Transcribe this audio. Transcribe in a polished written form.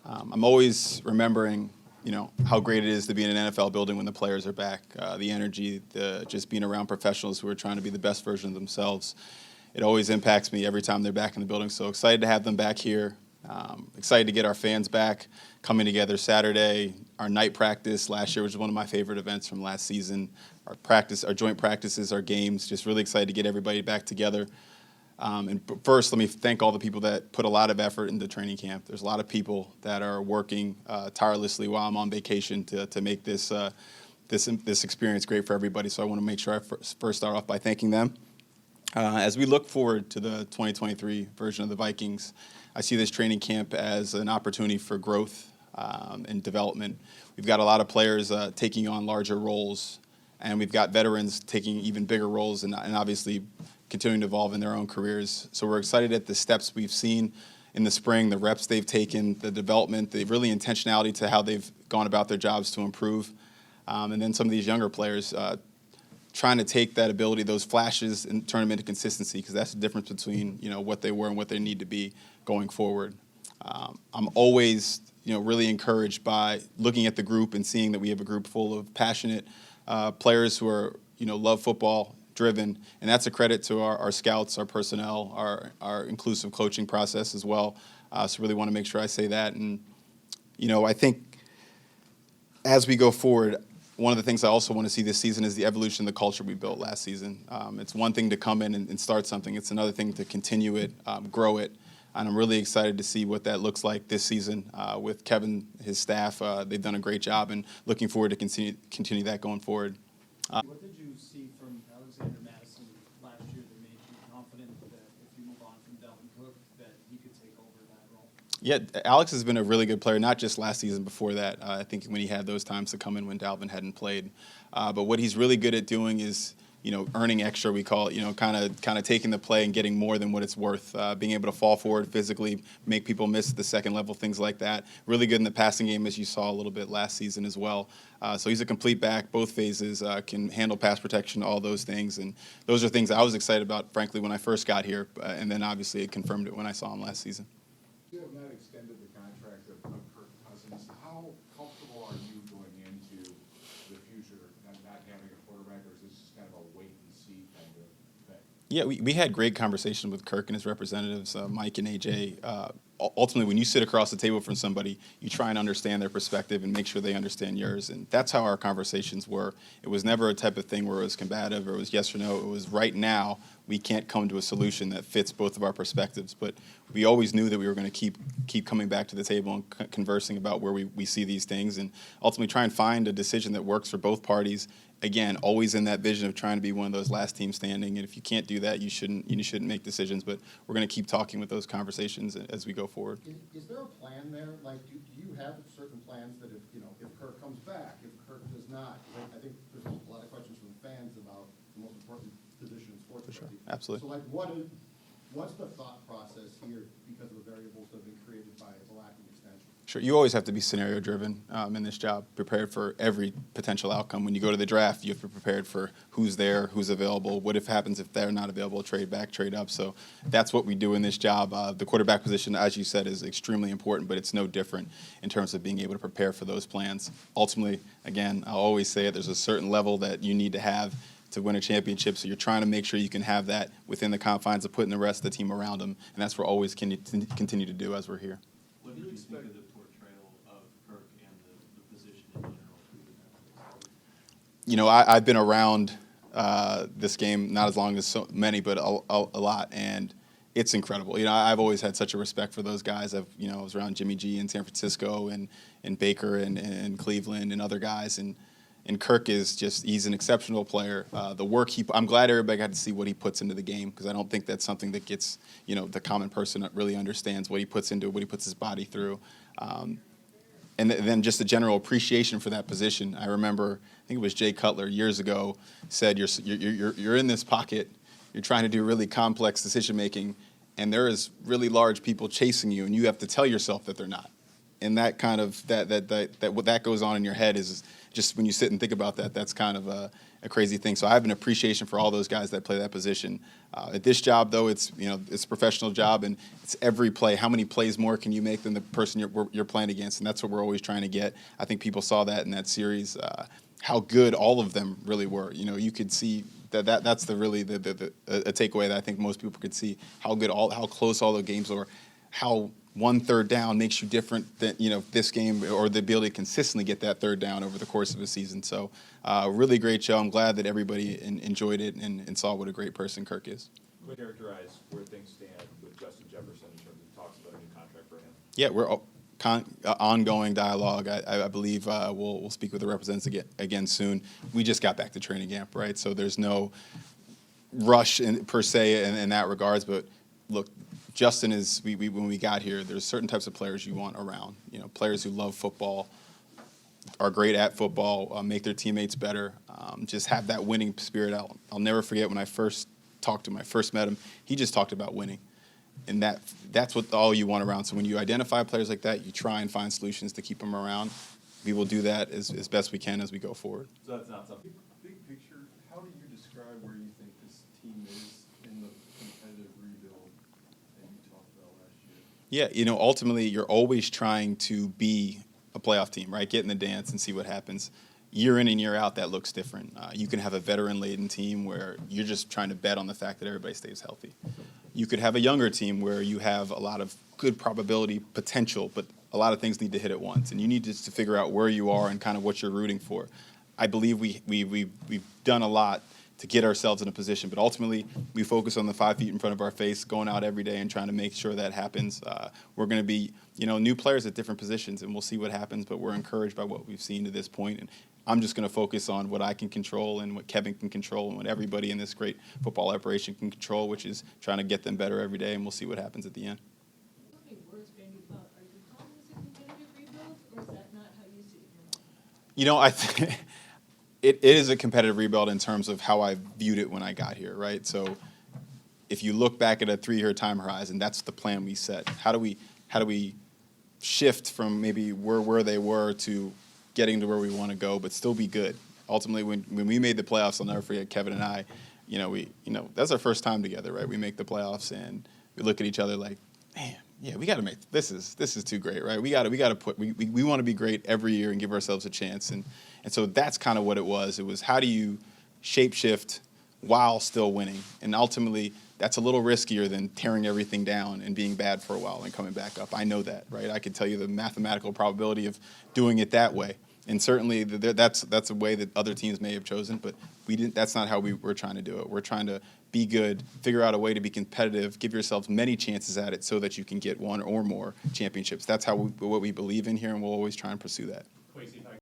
I'm always remembering, how great it is to be in an NFL building when the players are back. The energy, just being around professionals who are trying to be the best version of themselves. It always impacts me every time they're back in the building. So excited to have them back here. Excited to get our fans back, coming together Saturday. Our night practice last year, which was one of my favorite events from last season. Our joint practices, our games. Just really excited to get everybody back together. And first, let me thank all the people that put a lot of effort into training camp. There's a lot of people that are working tirelessly while I'm on vacation to make this experience great for everybody. So I want to make sure I first start off by thanking them. As we look forward to the 2023 version of the Vikings, I see this training camp as an opportunity for growth and development. We've got a lot of players taking on larger roles, and we've got veterans taking even bigger roles and obviously continuing to evolve in their own careers. So we're excited at the steps we've seen in the spring, the reps they've taken, the development, the really intentionality to how they've gone about their jobs to improve. And then some of these younger players trying to take that ability, those flashes, and turn them into consistency, because that's the difference between what they were and what they need to be going forward. I'm always really encouraged by looking at the group and seeing that we have a group full of passionate players who are love football, driven, and that's a credit to our scouts, our personnel, our inclusive coaching process as well. So really want to make sure I say that. And I think as we go forward, one of the things I also want to see this season is the evolution of the culture we built last season. It's one thing to come in and start something. It's another thing to continue it, grow it. And I'm really excited to see what that looks like this season with Kevin, his staff. They've done a great job, and looking forward to continue that going forward. What did you see from Alexander Madison last year that made you confident that if you move on from Dalvin Cook, that he could take over that role? Yeah, Alex has been a really good player, not just last season, before that. I think when he had those times to come in when Dalvin hadn't played. But what he's really good at doing is, earning extra, we call it, kind of taking the play and getting more than what it's worth, being able to fall forward physically, make people miss the second level, things like that. Really good in the passing game, as you saw a little bit last season as well. So he's a complete back, both phases, can handle pass protection, all those things. And those are things I was excited about, frankly, when I first got here. And then obviously it confirmed it when I saw him last season. You have not extended the contract of Kirk Cousins. How comfortable are you going into the future, not having a quarterback, or is this just kind of a wait-and-see kind of thing? Yeah, we had great conversation with Kirk and his representatives, Mike and AJ. Ultimately, when you sit across the table from somebody, you try and understand their perspective and make sure they understand yours. And that's how our conversations were. It was never a type of thing where it was combative or it was yes or no. It was right now, we can't come to a solution that fits both of our perspectives. But we always knew that we were going to keep coming back to the table and conversing about where we see these things and ultimately try and find a decision that works for both parties. Again, always in that vision of trying to be one of those last teams standing. And if you can't do that, you shouldn't make decisions. But we're going to keep talking with those conversations as we go forward. Is there a plan there? Like, do you have certain plans that if Kirk comes back, if Kirk does not? I think there's a lot of questions from fans about the most important position in sports. For sure, absolutely. So, like, what's the thought process here because of the variables that have been created by the lack of extension? Sure, you always have to be scenario-driven in this job, prepared for every potential outcome. When you go to the draft, you have to be prepared for who's there, who's available, what happens if they're not available, trade back, trade up. So that's what we do in this job. The quarterback position, as you said, is extremely important, but it's no different in terms of being able to prepare for those plans. Ultimately, again, I'll always say it, there's a certain level that you need to have to win a championship, so you're trying to make sure you can have that within the confines of putting the rest of the team around them, and that's what we'll always continue to do as we're here. What did you think of the portrayal of Kirk and the position in general? I've been around this game, not as long as so many, but a lot, and it's incredible. I've always had such a respect for those guys. I was around Jimmy G in San Francisco and Baker and Cleveland and other guys, and Kirk he's an exceptional player. The work I'm glad everybody got to see what he puts into the game, because I don't think that's something that gets, the common person really understands what he puts into it, what he puts his body through. And then just the general appreciation for that position. I remember, I think it was Jay Cutler years ago, said you're in this pocket, you're trying to do really complex decision making, and there is really large people chasing you, and you have to tell yourself that they're not. and that kind of that what that goes on in your head is just when you sit and think about that, that's kind of a crazy thing. So I have an appreciation for all those guys that play that position. At this job, though, it's it's a professional job, and it's every play. How many plays more can you make than the person you're playing against? And that's what we're always trying to get. I think people saw that in that series, how good all of them really were. You could see that's the really a takeaway that I think most people could see how good how close all the games were, how 1 third down makes you different than this game, or the ability to consistently get that third down over the course of a season. So really great show. I'm glad that everybody enjoyed it and saw what a great person Kirk is. Would characterize where things stand with Justin Jefferson in terms of talks about a new contract for him? Yeah, we're ongoing dialogue. I believe we'll speak with the representatives again soon. We just got back to training camp, right? So there's no rush per se in that regards. But look, Justin is when we got here, there's certain types of players you want around. Players who love football, are great at football, make their teammates better, just have that winning spirit. I'll never forget when I first talked to him. I first met him. He just talked about winning. And that's what all you want around. So when you identify players like that, you try and find solutions to keep them around. We will do that as best we can as we go forward. So that's not something. Big picture, how do you describe where you think this team is in the competitive rebuild that you talked about last year? Yeah, ultimately you're always trying to be a playoff team, right? Get in the dance and see what happens. Year in and year out, that looks different. You can have a veteran-laden team where you're just trying to bet on the fact that everybody stays healthy. You could have a younger team where you have a lot of good probability potential, but a lot of things need to hit at once, and you need just to figure out where you are and kind of what you're rooting for. I believe we've done a lot to get ourselves in a position, but ultimately we focus on the 5 feet in front of our face, going out every day and trying to make sure that happens. We're going to be, new players at different positions, and we'll see what happens, but we're encouraged by what we've seen to this point, and I'm just going to focus on what I can control and what Kevin can control and what everybody in this great football operation can control, which is trying to get them better every day, and we'll see what happens at the end. How many words, Randy, about are you calling this a competitive rebuild, or is that not how you see it? I think it is a competitive rebuild in terms of how I viewed it when I got here, right? So if you look back at a 3-year time horizon, that's the plan we set. How do we shift from maybe where they were to getting to where we want to go, but still be good? Ultimately, when we made the playoffs, I'll never forget Kevin and I. That's our first time together, right? We make the playoffs and we look at each other like, man, yeah, we got to make this is too great, right? We got to put we want to be great every year and give ourselves a chance, and so that's kind of what it was. It was how do you shape shift while still winning, and ultimately that's a little riskier than tearing everything down and being bad for a while and coming back up. I know that, right? I could tell you the mathematical probability of doing it that way. And certainly that's a way that other teams may have chosen, but we didn't. That's not how we're trying to do it. We're trying to be good, figure out a way to be competitive, give yourselves many chances at it so that you can get one or more championships. That's what we believe in here, and we'll always try and pursue that.